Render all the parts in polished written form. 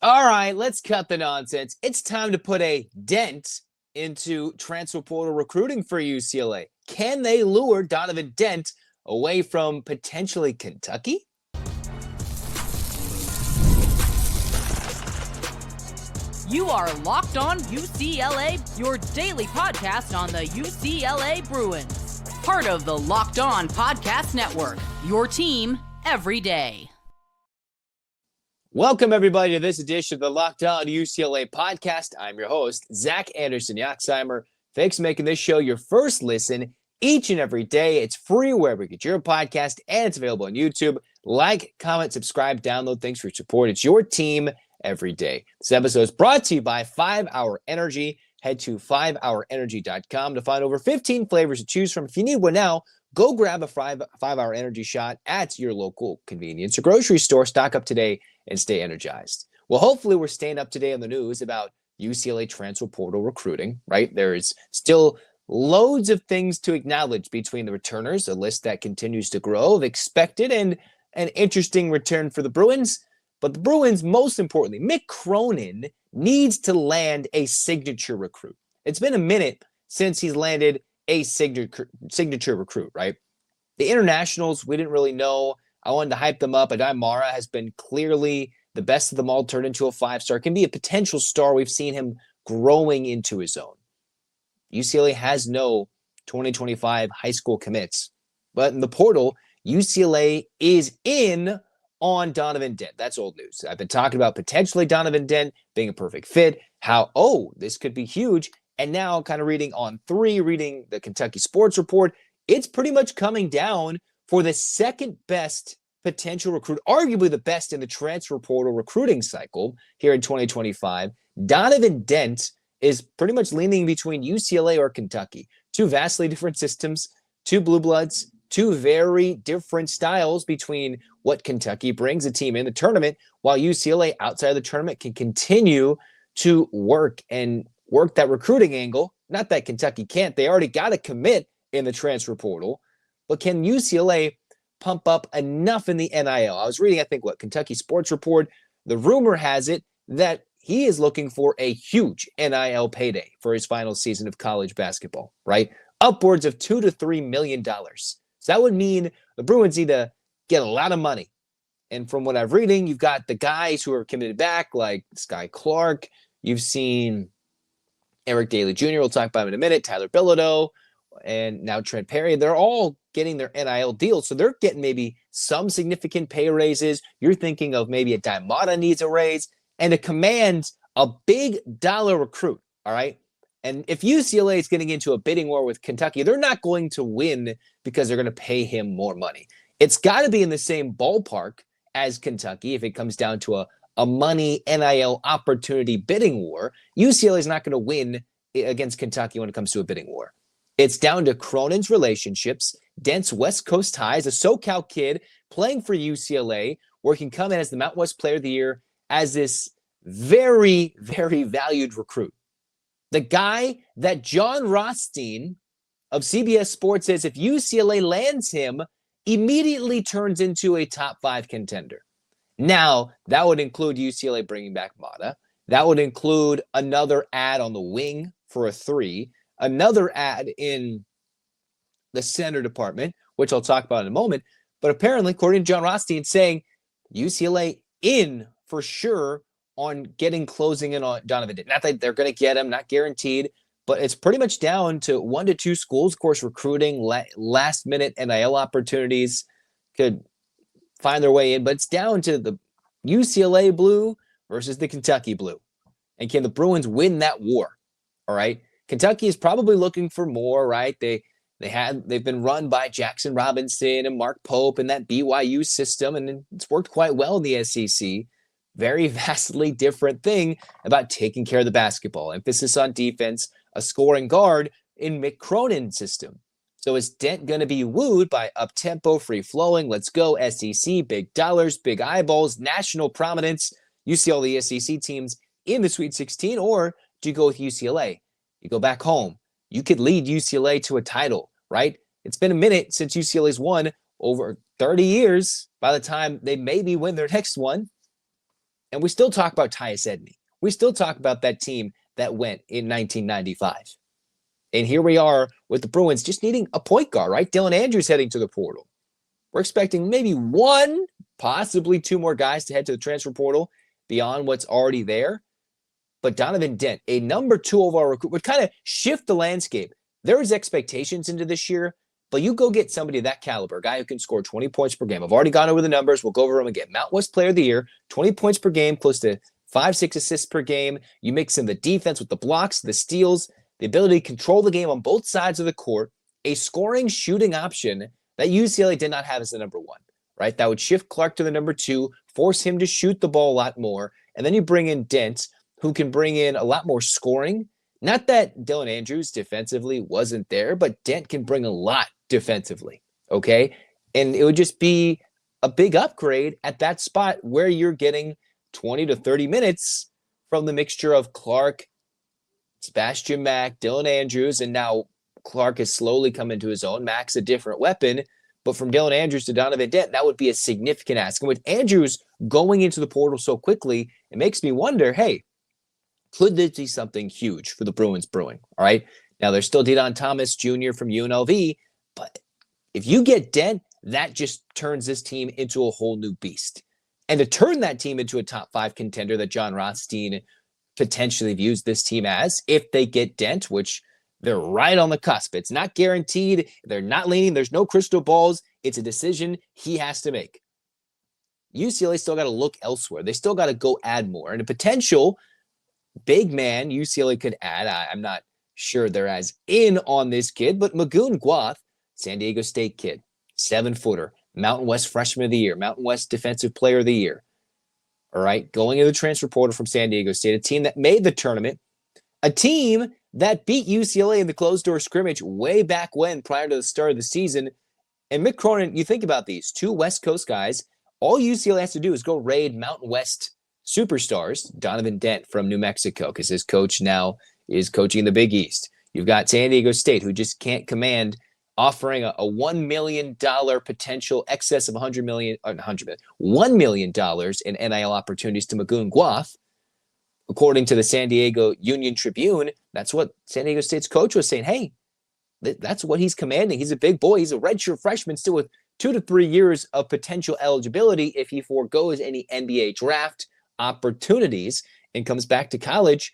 All right, let's cut the nonsense. It's time to put a dent into transfer portal recruiting for UCLA. Can they lure Donovan Dent away from potentially Kentucky? You are Locked On UCLA, your daily podcast on the UCLA Bruins. Part of the Locked On Podcast Network, your team every day. Welcome, everybody, to this edition of the Locked On UCLA podcast. I'm your host, Zach Anderson-Yoxsimer. Thanks for making this show your first listen each and every day. It's free wherever you get your podcast, and it's available on YouTube. Like, comment, subscribe, download. Thanks for your support. It's your team every day. This episode is brought to you by 5 Hour Energy. Head to 5hourenergy.com to find over 15 flavors to choose from. If you need one now, go grab a 5 Hour Energy shot at your local convenience or grocery store. Stock up today and stay energized. Well, hopefully we're staying up to date on the news about UCLA transfer portal recruiting, right? There is still loads of things to acknowledge between the returners, a list that continues to grow, expected, and an interesting return for the Bruins. But the Bruins, most importantly, Mick Cronin needs to land a signature recruit. It's been a minute since he's landed a signature recruit, right? The internationals, we didn't really know. I wanted to hype them up. Adai Mara has been clearly the best of them all, turned into a 5-star. Can be a potential star. We've seen him growing into his own. UCLA has no 2025 high school commits. But in the portal, UCLA is in on Donovan Dent. That's old news. I've been talking about potentially Donovan Dent being a perfect fit, how, this could be huge. And now kind of reading the Kentucky Sports Report, it's pretty much coming down for the second best potential recruit, arguably the best in the transfer portal recruiting cycle here in 2025. Donovan Dent is pretty much leaning between UCLA or Kentucky. Two vastly different systems, two blue bloods, two very different styles between what Kentucky brings a team in the tournament, while UCLA outside of the tournament can continue to work that recruiting angle. Not that Kentucky can't. They already got a commit in the transfer portal. But can UCLA pump up enough in the NIL? I was reading, Kentucky Sports Report. The rumor has it that he is looking for a huge NIL payday for his final season of college basketball, right? Upwards of $2 to $3 million. So that would mean the Bruins need to get a lot of money. And from what I'm reading, you've got the guys who are committed back, like Skyy Clark. You've seen Eric Dailey Jr., we'll talk about him in a minute, Tyler Bilodeau, and now Trent Perry. They're all getting their NIL deals, so they're getting maybe some significant pay raises. You're thinking of maybe a Daimata needs a raise, and to command a big dollar recruit, all right? And if UCLA is getting into a bidding war with Kentucky, they're not going to win because they're going to pay him more money. It's got to be in the same ballpark as Kentucky if it comes down to a money NIL opportunity bidding war. UCLA is not going to win against Kentucky when it comes to a bidding war. It's down to Cronin's relationships, Dent's West Coast ties, a SoCal kid playing for UCLA, where he can come in as the Mountain West Player of the Year as this very, very valued recruit. The guy that Jon Rothstein of CBS Sports says if UCLA lands him, immediately turns into a top 5 contender. Now, that would include UCLA bringing back Mata. That would include another ad on the wing for a 3, another ad in the center department, which I'll talk about in a moment. But apparently, according to Jon Rothstein, saying UCLA in for sure on closing in on Donovan Dent. Not that they're going to get him, not guaranteed, but it's pretty much down to 1 to 2 schools. Of course, recruiting, last-minute NIL opportunities could find their way in, but it's down to the UCLA blue versus the Kentucky blue. And can the Bruins win that war? All right. Kentucky is probably looking for more, right? They've been run by Jackson Robinson and Mark Pope and that BYU system, and it's worked quite well in the SEC. Very vastly different thing about taking care of the basketball. Emphasis on defense, a scoring guard in Mick Cronin's system. So is Dent going to be wooed by up-tempo, free-flowing, let's go, SEC, big dollars, big eyeballs, national prominence? You see all the SEC teams in the Sweet 16, or do you go with UCLA? You go back home. You could lead UCLA to a title, right? It's been a minute since UCLA's won over 30 years by the time they maybe win their next one. And we still talk about Tyus Edney. We still talk about that team that went in 1995. And here we are with the Bruins just needing a point guard, right? Dylan Andrews heading to the portal. We're expecting maybe one, possibly two more guys to head to the transfer portal beyond what's already there. But Donovan Dent, a number 2 overall recruit, would kind of shift the landscape. There is expectations into this year, but you go get somebody of that caliber, a guy who can score 20 points per game. I've already gone over the numbers. We'll go over them again. Mountain West Player of the Year, 20 points per game, close to 5-6 assists per game. You mix in the defense with the blocks, the steals, the ability to control the game on both sides of the court, a scoring shooting option that UCLA did not have as the number 1, right? That would shift Clark to the number 2, force him to shoot the ball a lot more. And then you bring in Dent, who can bring in a lot more scoring. Not that Dylan Andrews defensively wasn't there, but Dent can bring a lot defensively, okay? And it would just be a big upgrade at that spot where you're getting 20 to 30 minutes from the mixture of Clark, Sebastian Mack, Dylan Andrews, and now Clark has slowly come into his own. Mack's a different weapon, but from Dylan Andrews to Donovan Dent, that would be a significant ask. And with Andrews going into the portal so quickly, it makes me wonder, hey, could this be something huge for the Bruins brewing? All right. Now, there's still Deion Thomas Jr. from UNLV, but if you get Dent, that just turns this team into a whole new beast. And to turn that team into a top 5 contender that Jon Rothstein potentially views this team as, if they get Dent, which they're right on the cusp. It's not guaranteed. They're not leaning. There's no crystal balls. It's a decision he has to make. UCLA still got to look elsewhere. They still got to go add more. And a potential big man UCLA could add, I'm not sure they're as in on this kid, but Magoon Guath, San Diego State kid, 7-footer, Mountain West Freshman of the Year, Mountain West Defensive Player of the Year. All right, going into the transfer portal from San Diego State, a team that made the tournament, a team that beat UCLA in the closed-door scrimmage way back when, prior to the start of the season. And Mick Cronin, you think about these, 2 West Coast guys, all UCLA has to do is go raid Mountain West superstars, Donovan Dent from New Mexico, because his coach now is coaching the Big East. You've got San Diego State, who just can't command, offering a $1 million potential excess of $1 million in NIL opportunities to Magoon Guath. According to the San Diego Union Tribune, that's what San Diego State's coach was saying. Hey, that's what he's commanding. He's a big boy. He's a redshirt freshman still with 2 to 3 years of potential eligibility if he forgoes any NBA draft opportunities and comes back to college.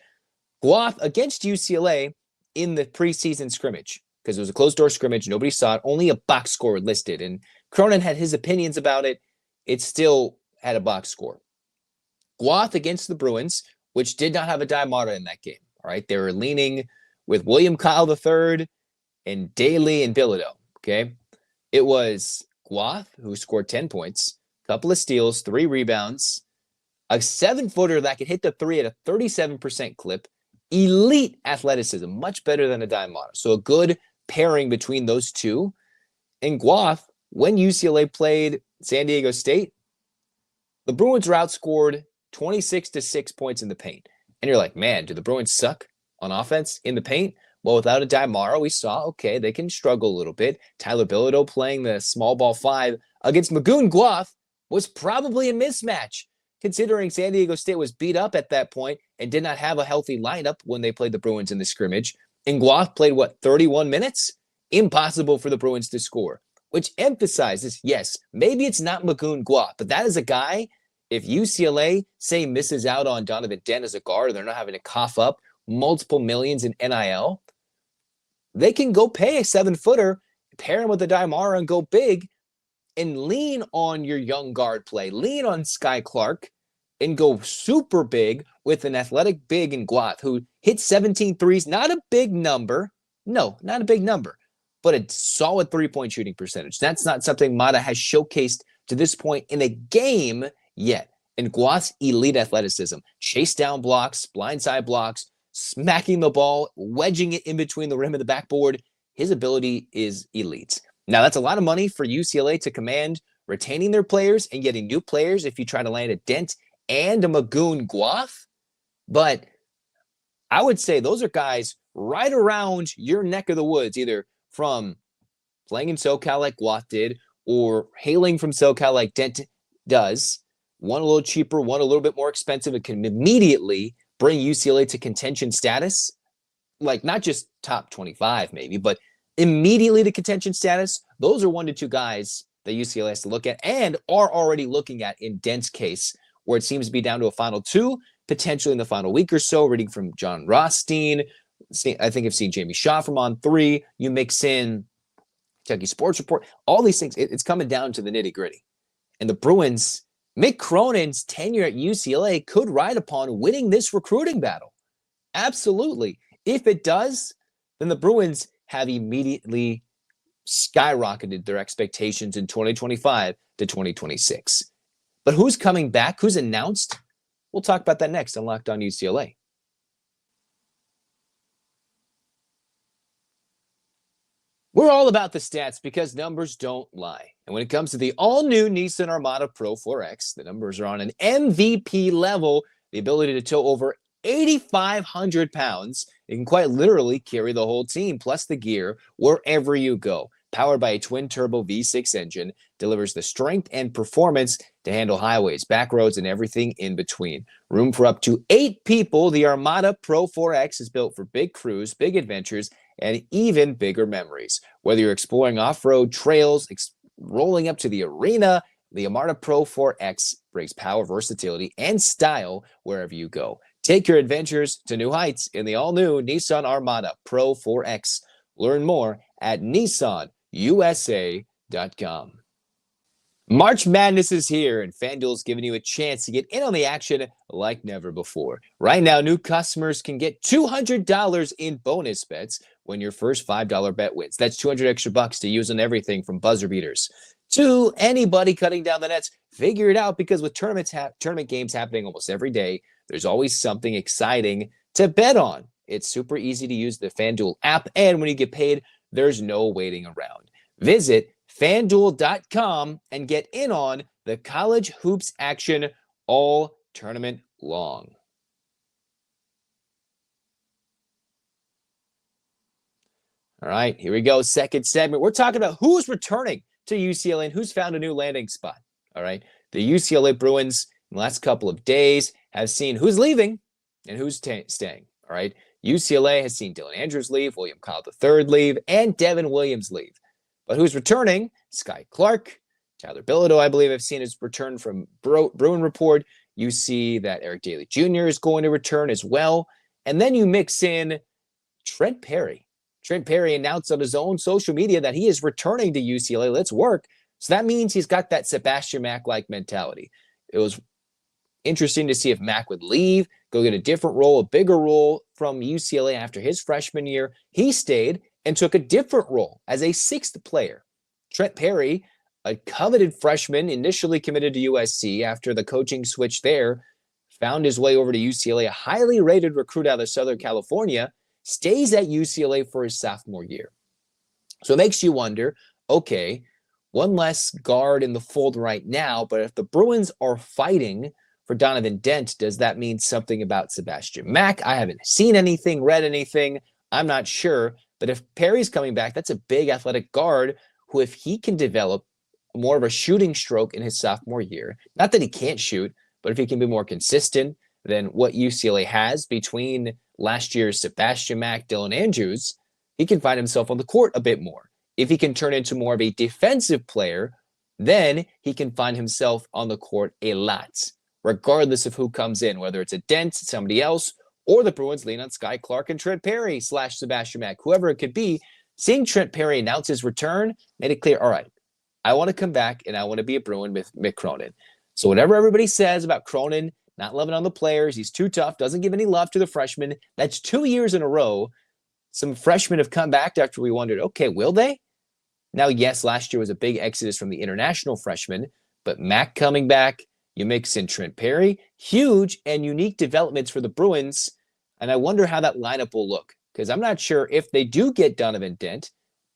Guath against UCLA in the preseason scrimmage, because it was a closed-door scrimmage. Nobody saw it. Only a box score listed. And Cronin had his opinions about it. It still had a box score. Guath against the Bruins, which did not have a Daimara in that game. All right, they were leaning with William Kyle III and Dailey and Bilodeau. Okay, it was Guath who scored 10 points, a couple of steals, 3 rebounds, a 7-footer that could hit the 3 at a 37% clip, elite athleticism, much better than a Daimara. So a good pairing between those two. And Guath, when UCLA played San Diego State, the Bruins were outscored 26 to 6 points in the paint. And you're like, man, do the Bruins suck on offense in the paint? Well, without a Daimara, we saw, okay, they can struggle a little bit. Tyler Bilodeau playing the small ball 5 against Magoon Guath was probably a mismatch, considering San Diego State was beat up at that point and did not have a healthy lineup when they played the Bruins in the scrimmage. And Guath played, 31 minutes? Impossible for the Bruins to score, which emphasizes, yes, maybe it's not Magoon Guath, but that is a guy, if UCLA, say, misses out on Donovan Dent as a guard, they're not having to cough up multiple millions in NIL, they can go pay a 7-footer, pair him with a Daimara and go big, and lean on your young guard play, lean on Skyy Clark, and go super big with an athletic big in Guath who hit 17 threes. Not a big number. No, not a big number, but a solid 3-point shooting percentage. That's not something Mata has showcased to this point in a game yet. And Guath's elite athleticism, chase down blocks, blindside blocks, smacking the ball, wedging it in between the rim and the backboard. His ability is elite. Now, that's a lot of money for UCLA to command, retaining their players and getting new players if you try to land a Dent and a Magoon Guath. But I would say those are guys right around your neck of the woods, either from playing in SoCal like Guath did or hailing from SoCal like Dent does, one a little cheaper, one a little bit more expensive. It can immediately bring UCLA to contention status, like not just top 25 maybe, but immediately to contention status. Those are 1 to 2 guys that UCLA has to look at and are already looking at in Dent's case, where it seems to be down to a final 2, potentially in the final week or so. Reading from John ROTHSTEIN, I think I've seen Jamie Shaw from On 3. You mix in Kentucky Sports Report, all these things. It's coming down to the nitty gritty. And the Bruins, Mick Cronin's tenure at UCLA could ride upon winning this recruiting battle. Absolutely. If it does, then the Bruins have immediately skyrocketed their expectations in 2025 to 2026. But who's coming back? Who's announced? We'll talk about that next on Locked On UCLA. We're all about the stats because numbers don't lie. And when it comes to the all-new Nissan Armada Pro 4X, the numbers are on an MVP level. The ability to tow over 8,500 pounds. It can quite literally carry the whole team, plus the gear, wherever you go. Powered by a twin-turbo V6 engine, delivers the strength and performance to handle highways, back roads, and everything in between. Room for up to 8 people, the Armada Pro 4X is built for big crews, big adventures, and even bigger memories. Whether you're exploring off-road trails, rolling up to the arena, the Armada Pro 4X brings power, versatility, and style wherever you go. Take your adventures to new heights in the all-new Nissan Armada Pro 4X. Learn more at nissanusa.com. March Madness is here, and FanDuel's giving you a chance to get in on the action like never before. Right now, new customers can get $200 in bonus bets when your first $5 bet wins. That's 200 extra bucks to use on everything from buzzer beaters to anybody cutting down the nets. Figure it out, because with tournament games happening almost every day, there's always something exciting to bet on. It's super easy to use the FanDuel app, and when you get paid, there's no waiting around. Visit FanDuel.com and get in on the college hoops action all tournament long. All right, here we go. Second segment. We're talking about who's returning to UCLA and who's found a new landing spot. All right, the UCLA Bruins in the last couple of days have seen who's leaving and who's staying. All right, UCLA has seen Dylan Andrews leave, William Kyle III leave, and Devin Williams leave. But who's returning? Skyy Clark, Tyler Bilodeau, I believe I've seen his return from Bruin Report. You see that Eric Dailey Jr. is going to return as well. And then you mix in Trent Perry. Trent Perry announced on his own social media that he is returning to UCLA. Let's work. So that means he's got that Sebastian Mack-like mentality. It was interesting to see if Mack would leave, go get a different role, a bigger role from UCLA after his freshman year. He stayed and took a different role as a 6th player. Trent Perry, a coveted freshman, initially committed to USC after the coaching switch there, found his way over to UCLA, a highly rated recruit out of Southern California, stays at UCLA for his sophomore year. So it makes you wonder, okay, one less guard in the fold right now, but if the Bruins are fighting for Donovan Dent, does that mean something about Sebastian Mack? I haven't seen anything, read anything. I'm not sure. But if Perry's coming back, that's a big athletic guard who, if he can develop more of a shooting stroke in his sophomore year, not that he can't shoot, but if he can be more consistent than what UCLA has between last year's Sebastian Mack, Dylan Andrews, he can find himself on the court a bit more. If he can turn into more of a defensive player, then he can find himself on the court a lot, regardless of who comes in, whether it's a Dent, somebody else, or the Bruins lean on Skyy Clark and Trent Perry / Sebastian Mack, whoever it could be. Seeing Trent Perry announce his return made it clear, all right, I want to come back and I want to be a Bruin with Mick Cronin. So whatever everybody says about Cronin not loving on the players, he's too tough, doesn't give any love to the freshmen, that's 2 years in a row. Some freshmen have come back after we wondered, okay, will they? Now, yes, last year was a big exodus from the international freshmen, but Mack coming back, you mix in Trent Perry, huge and unique developments for the Bruins, and I wonder how that lineup will look, because I'm not sure if they do get Donovan Dent,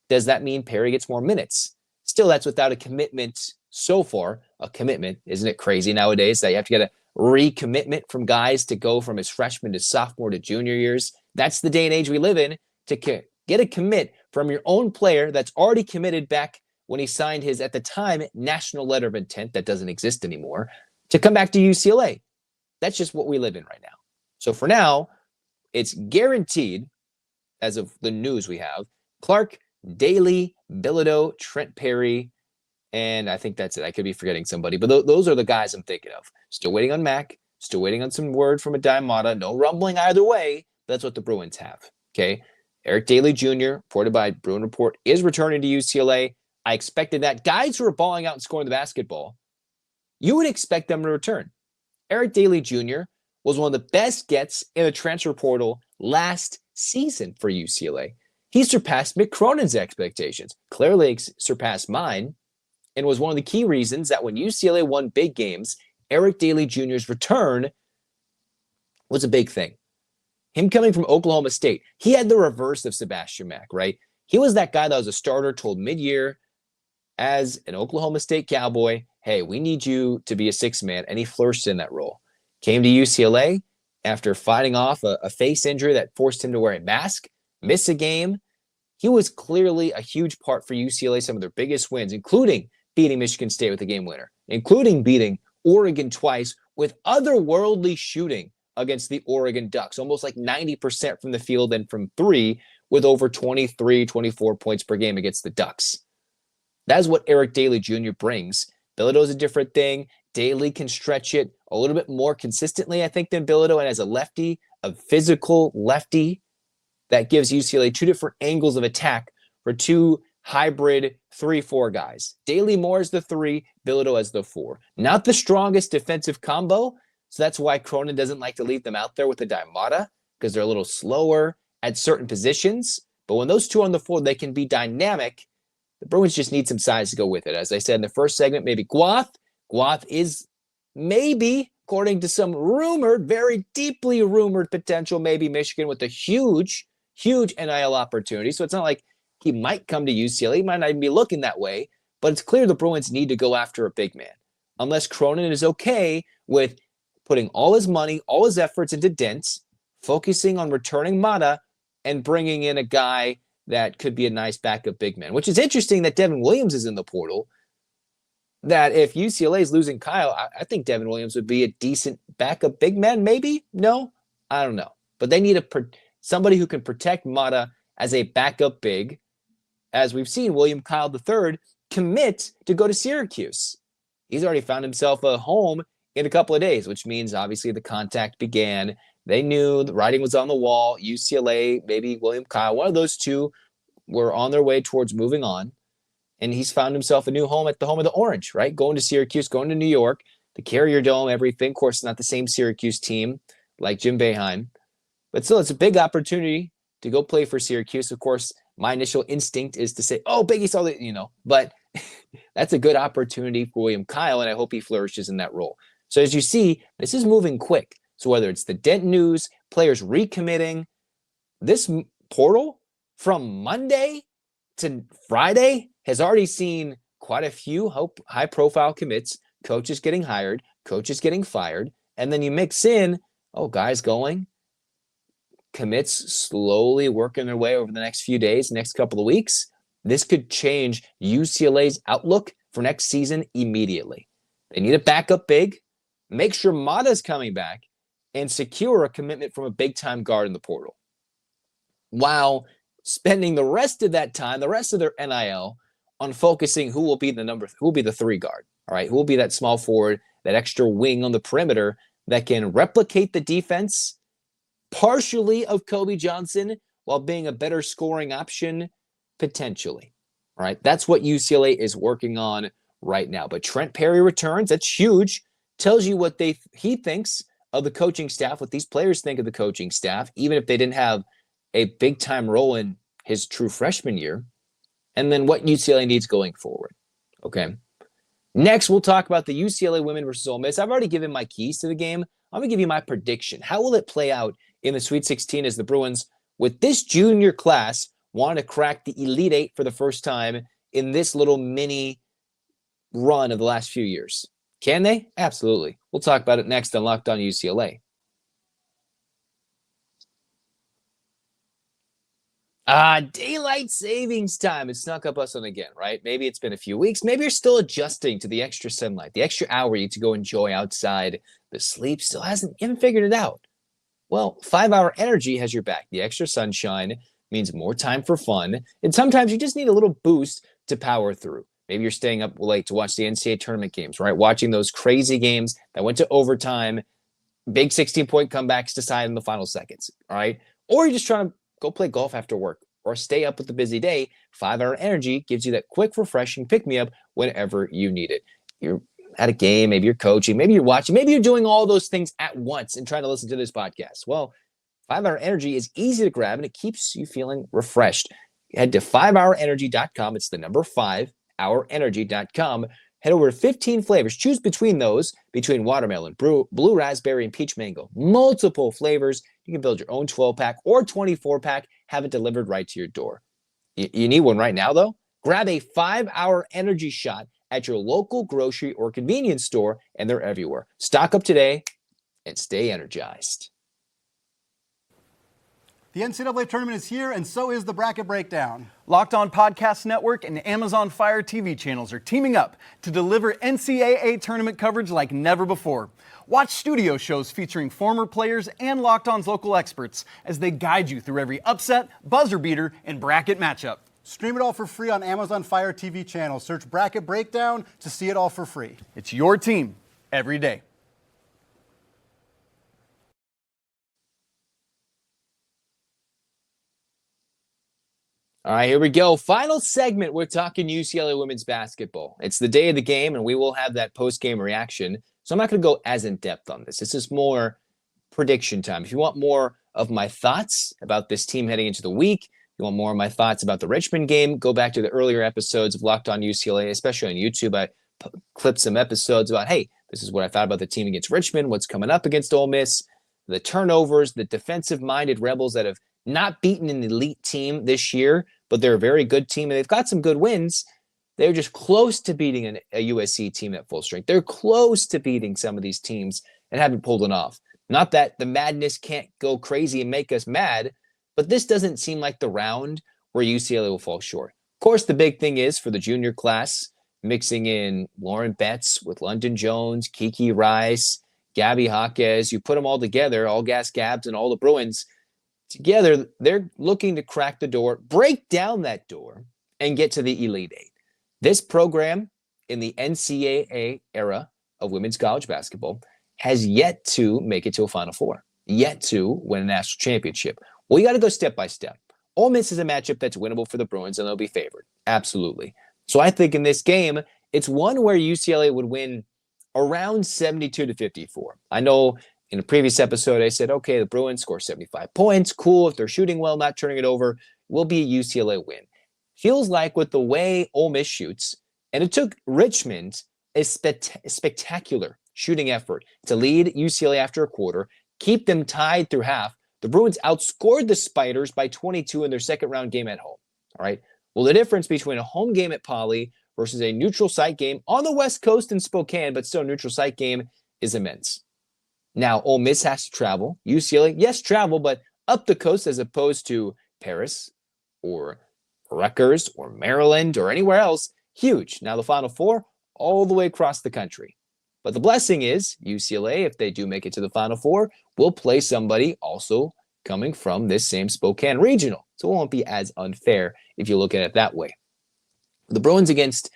does that mean Perry gets more minutes? Still, that's without a commitment so far. A commitment, isn't it crazy nowadays that you have to get a recommitment from guys to go from his freshman to sophomore to junior years? That's the day and age we live in, to get a commit from your own player that's already committed back when he signed his, at the time, national letter of intent that doesn't exist anymore. to come back to UCLA. That's just what we live in right now. So for now, it's guaranteed, as of the news we have, Clark, Dailey, Bilodeau, Trent Perry, and I think that's it. I could be forgetting somebody, but those are the guys I'm thinking of. Still waiting on Mac, still waiting on some word from a Daimata. No rumbling either way, but that's what the Bruins have, okay? Eric Dailey Jr., reported by Bruin Report, is returning to UCLA. I expected that. Guys who are balling out and scoring the basketball, you would expect them to return. Eric Dailey Jr. was one of the best gets in the transfer portal last season for UCLA. He surpassed Mick Cronin's expectations, clearly surpassed mine, and was one of the key reasons that when UCLA won big games, Eric Dailey Jr.'s return was a big thing. Him coming from Oklahoma State, he had the reverse of Sebastian Mack, right? He was that guy that was a starter, told mid-year as an Oklahoma State Cowboy, hey, we need you to be a sixth man, and he flourished in that role. Came to UCLA after fighting off a face injury that forced him to wear a mask, miss a game. He was clearly a huge part for UCLA, some of their biggest wins, including beating Michigan State with a game winner, including beating Oregon twice with otherworldly shooting against the Oregon Ducks, almost like 90% from the field and from three, with over 23, 24 points per game against the Ducks. That's what Eric Dailey Jr. brings. Bilodeau is a different thing. Dailey can stretch it a little bit more consistently, I think, than Bilodeau, and as a lefty, a physical lefty, that gives UCLA two different angles of attack for two hybrid 3-4 guys. Dailey more as the 3, Bilodeau as the 4. Not the strongest defensive combo, so that's why Cronin doesn't like to leave them out there with the Daimata, because they're a little slower at certain positions. But when those two are on the floor, they can be dynamic. The Bruins just need some size to go with it. As I said in the first segment, maybe Guath. Guath is maybe, according to some rumored, very deeply rumored potential, maybe Michigan with a huge NIL opportunity. So it's not like he might come to UCLA. He might not even be looking that way. But it's clear the Bruins need to go after a big man. Unless Cronin is okay with putting all his money, all his efforts into Dent, focusing on returning Mata, and bringing in a guy that could be a nice backup big man. Which is interesting that Devin Williams is in the portal. That if UCLA is losing Kyle, I think Devin Williams would be a decent backup big man, maybe? No? I don't know. But they need somebody who can protect Mata as a backup big. As we've seen, William Kyle III commit to go to Syracuse. He's already found himself a home in a couple of days, which means obviously the contact began. They knew the writing was on the wall. UCLA, maybe William Kyle, one of those two were on their way towards moving on. And he's found himself a new home at the home of the Orange, right? Going to Syracuse, going to New York, the Carrier Dome, everything. Of course, it's not the same Syracuse team like Jim Boeheim. But still, it's a big opportunity to go play for Syracuse. Of course, my initial instinct is to say, oh, Biggie saw that, But that's a good opportunity for William Kyle, and I hope he flourishes in that role. So as you see, this is moving quick. So whether it's the Dent news, players recommitting, this portal from Monday to Friday has already seen quite a few high-profile commits, coaches getting hired, coaches getting fired, and then you mix in, guys going, commits slowly working their way over the next few days, next couple of weeks. This could change UCLA's outlook for next season immediately. They need a backup big, make sure Mata's coming back, and secure a commitment from a big-time guard in the portal. While spending the rest of that time, the rest of their NIL, on focusing who will be the 3 guard, all right? Who will be that small forward, that extra wing on the perimeter that can replicate the defense partially of Kobe Johnson while being a better scoring option potentially, all right? That's what UCLA is working on right now. But Trent Perry returns. That's huge. Tells you what he thinks of the coaching staff, what these players think of the coaching staff, even if they didn't have a big-time role in his true freshman year. And then what UCLA needs going forward. Okay. Next, we'll talk about the UCLA women versus Ole Miss. I've already given my keys to the game. I'm going to give you my prediction. How will it play out in the Sweet 16 as the Bruins, with this junior class, want to crack the Elite Eight for the first time in this little mini run of the last few years? Can they? Absolutely. We'll talk about it next on Locked On UCLA. Daylight savings time. It snuck up us on again, right? Maybe it's been a few weeks. Maybe you're still adjusting to the extra sunlight, the extra hour you get to go enjoy outside. The sleep still you haven't figured it out. Well, 5-Hour Energy has your back. The extra sunshine means more time for fun. And sometimes you just need a little boost to power through. Maybe you're staying up late to watch the NCAA tournament games, right? Watching those crazy games that went to overtime, big 16-point comebacks decided in the final seconds, all right? Or you're just trying to go play golf after work or stay up with a busy day. 5-Hour Energy gives you that quick, refreshing pick-me-up whenever you need it. You're at a game, maybe you're coaching, maybe you're watching, maybe you're doing all those things at once and trying to listen to this podcast. Well, 5-Hour Energy is easy to grab and it keeps you feeling refreshed. Head to 5hourenergy.com. It's the number 5hourenergy.com. Head over to 15 flavors. Choose between those, between watermelon, blue raspberry, and peach mango. Multiple flavors. You can build your own 12-pack or 24-pack. Have it delivered right to your door. You need one right now, though? Grab a 5-Hour Energy shot at your local grocery or convenience store, and they're everywhere. Stock up today and stay energized. The NCAA tournament is here, and so is the Bracket Breakdown. Locked On Podcast Network and Amazon Fire TV channels are teaming up to deliver NCAA tournament coverage like never before. Watch studio shows featuring former players and Locked On's local experts as they guide you through every upset, buzzer beater, and bracket matchup. Stream it all for free on Amazon Fire TV channel. Search Bracket Breakdown to see it all for free. It's your team every day. All right, here we go. Final segment. We're talking UCLA women's basketball. It's the day of the game, and we will have that post-game reaction. So I'm not going to go as in-depth on this. This is more prediction time. If you want more of my thoughts about this team heading into the week, you want more of my thoughts about the Richmond game, go back to the earlier episodes of Locked On UCLA, especially on YouTube. I clipped some episodes about, hey, this is what I thought about the team against Richmond, what's coming up against Ole Miss, the turnovers, the defensive-minded Rebels that have not beaten an elite team this year, but they're a very good team, and they've got some good wins. They're just close to beating a USC team at full strength. They're close to beating some of these teams and haven't pulled it off. Not that the madness can't go crazy and make us mad, but this doesn't seem like the round where UCLA will fall short. Of course, the big thing is for the junior class, mixing in Lauren Betts with London Jones, Kiki Rice, Gabby Jaquez. You put them all together, all Gas Gabs and all the Bruins together, they're looking to crack the door, break down that door, and get to the Elite Eight. This program in the NCAA era of women's college basketball has yet to make it to a Final Four, yet to win a national championship. Well, you got to go step by step. Ole Miss is a matchup that's winnable for the Bruins, and they'll be favored. Absolutely. So I think in this game, it's one where UCLA would win around 72-54. I know in a previous episode, I said, okay, the Bruins score 75 points. Cool. If they're shooting well, not turning it over, will be a UCLA win. Feels like with the way Ole Miss shoots, and it took Richmond a spectacular shooting effort to lead UCLA after a quarter, keep them tied through half. The Bruins outscored the Spiders by 22 in their second-round game at home. All right. Well, the difference between a home game at Poly versus a neutral site game on the West Coast in Spokane, but still a neutral site game, is immense. Now, Ole Miss has to travel. UCLA, yes, travel, but up the coast as opposed to Paris or Rutgers or Maryland or anywhere else. Huge. Now, the Final Four, all the way across the country. But the blessing is UCLA, if they do make it to the Final Four, will play somebody also coming from this same Spokane regional. So it won't be as unfair if you look at it that way. The Bruins against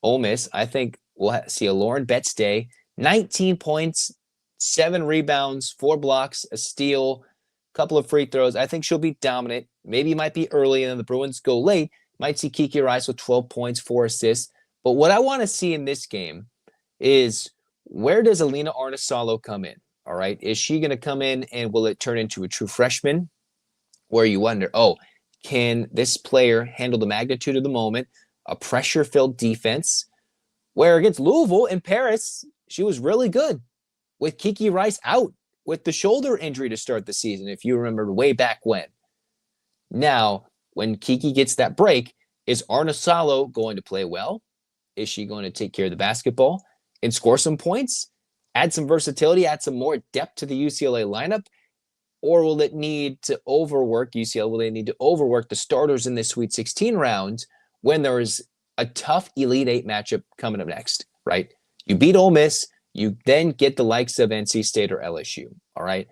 Ole Miss, I think we'll see a Lauren Betts day. 19 points, 7 rebounds, 4 blocks, a steal, a couple of free throws. I think she'll be dominant. Maybe it might be early and then the Bruins go late. Might see Kiki Rice with 12 points, 4 assists. But what I want to see in this game is, where does Alina Arnasalo come in? All right. Is she going to come in and will it turn into a true freshman? Where you wonder, can this player handle the magnitude of the moment, a pressure-filled defense? Where against Louisville in Paris, she was really good with Kiki Rice out with the shoulder injury to start the season, if you remember way back when. Now, when Kiki gets that break, is Arnasalo going to play well? Is she going to take care of the basketball and score some points, add some versatility, add some more depth to the UCLA lineup? Or will it need to overwork UCLA? Will they need to overwork the starters in this Sweet 16 round when there is a tough Elite Eight matchup coming up next, right? You beat Ole Miss, you then get the likes of NC State or LSU, all right?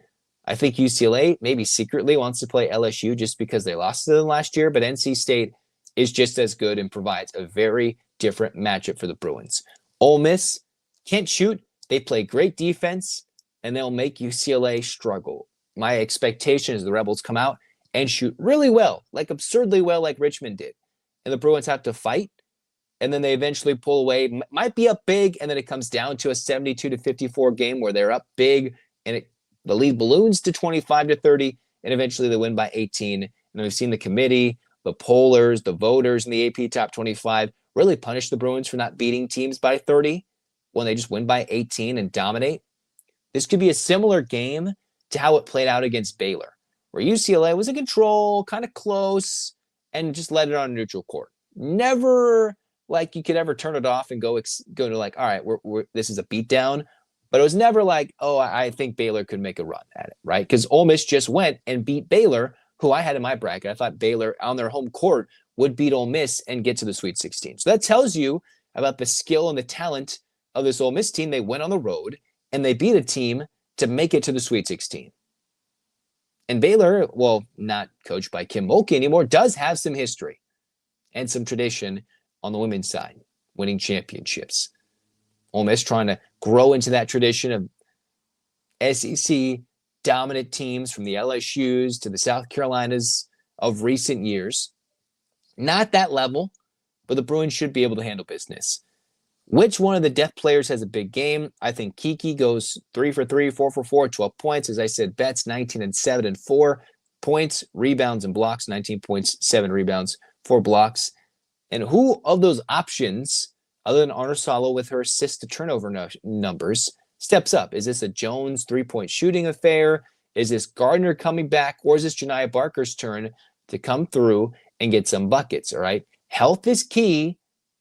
I think UCLA maybe secretly wants to play LSU just because they lost to them last year, but NC State is just as good and provides a very different matchup for the Bruins. Ole Miss can't shoot. They play great defense, and they'll make UCLA struggle. My expectation is the Rebels come out and shoot really well, like absurdly well, like Richmond did. And the Bruins have to fight, and then they eventually pull away. Might be up big, and then it comes down to a 72-54 game where they're up big, and the lead balloons to 25-30, and eventually they win by 18. And we've seen the committee, the pollers, the voters in the AP Top 25 really punish the Bruins for not beating teams by 30 when they just win by 18 and dominate. This could be a similar game to how it played out against Baylor, where UCLA was in control, kind of close, and just let it on a neutral court. Never like you could ever turn it off and go to like, all right, this is a beatdown. But it was never like, oh, I think Baylor could make a run at it, right? Because Ole Miss just went and beat Baylor, who I had in my bracket. I thought Baylor on their home court would beat Ole Miss and get to the Sweet 16. So that tells you about the skill and the talent of this Ole Miss team. They went on the road and they beat a team to make it to the Sweet 16. And Baylor, well, not coached by Kim Mulkey anymore, does have some history and some tradition on the women's side, winning championships. Ole Miss trying to grow into that tradition of SEC dominant teams from the LSUs to the South Carolinas of recent years. Not that level, but the Bruins should be able to handle business. Which one of the depth players has a big game? I think Kiki goes 3 for 3, 4 for 4, 12 points. As I said, Betts 19 and 7 and 4 points, rebounds and blocks, 19 points, 7 rebounds, 4 blocks. And who of those options, other than Arnosalo with her assist to turnover numbers, steps up? Is this a Jones 3-point shooting affair? Is this Gardner coming back? Or is this Janiah Barker's turn to come through and get some buckets? All right. Health is key.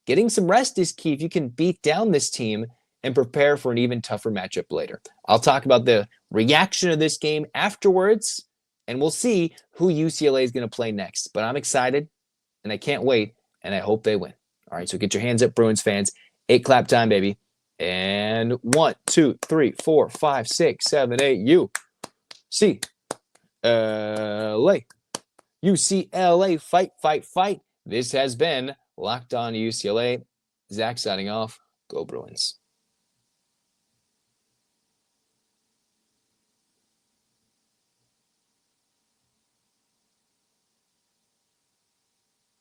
Getting some rest is key if you can beat down this team and prepare for an even tougher matchup later. I'll talk about the reaction of this game afterwards, and we'll see who UCLA is going to play next. But I'm excited, and I can't wait, and I hope they win. All right, so get your hands up, Bruins fans. 8 clap time, baby. And 1, 2, 3, 4, 5, 6, 7, 8. UCLA. UCLA, fight, fight, fight. This has been Locked On UCLA. Zach signing off. Go Bruins.